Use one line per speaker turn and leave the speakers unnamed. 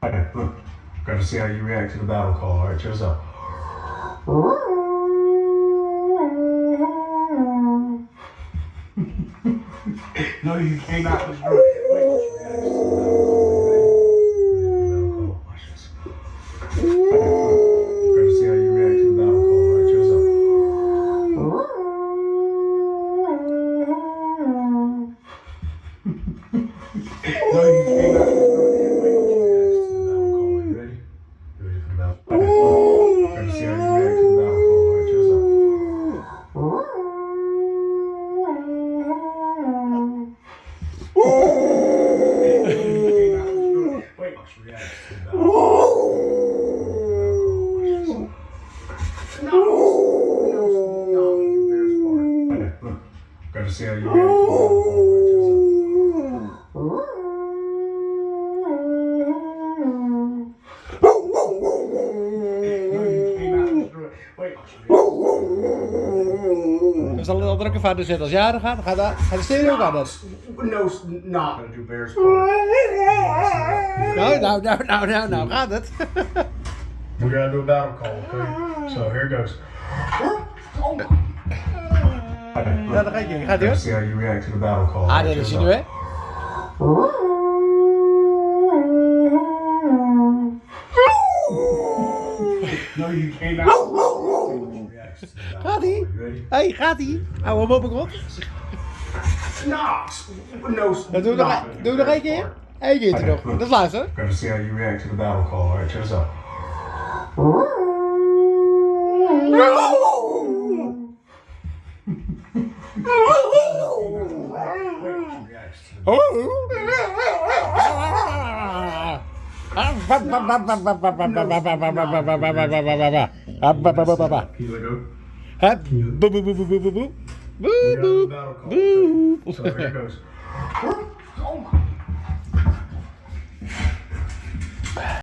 Hey, look. Gotta see how you react to the battle call. Alright, cheers up. No, you cannot destroy. Wait, react to the battle call. Watch this. Hey, look. Gotta see how you react to the battle call. Alright, cheers up. No, you cannot destroy. Wait, react to the battle call. You ready? You ready for the battle? Hey, look. Gotta see how you react to the battle call. Alright, cheers up. Gotta see how you react to the battle call.
We zal een andere vader zetten. Als jij er gaat, ga de stereo ook aan.
No, not gonna do Bears.
Nou, gaat het?
We're gonna do a battle call, okay? So here it goes.
Ja, dan ga ik. Gaat ie hoor.
See how you react to the battle call.
Ah, dat is hij nu hè.
No, you cannot.
Gaat ie? Hey, gaat ie? Hou hem op een grond.
No,
Dan doe nog één keer. Eén keertje nog. Dat is laatste.
Gotta see how you react to the battle call. Alright, cheers up. So here it goes.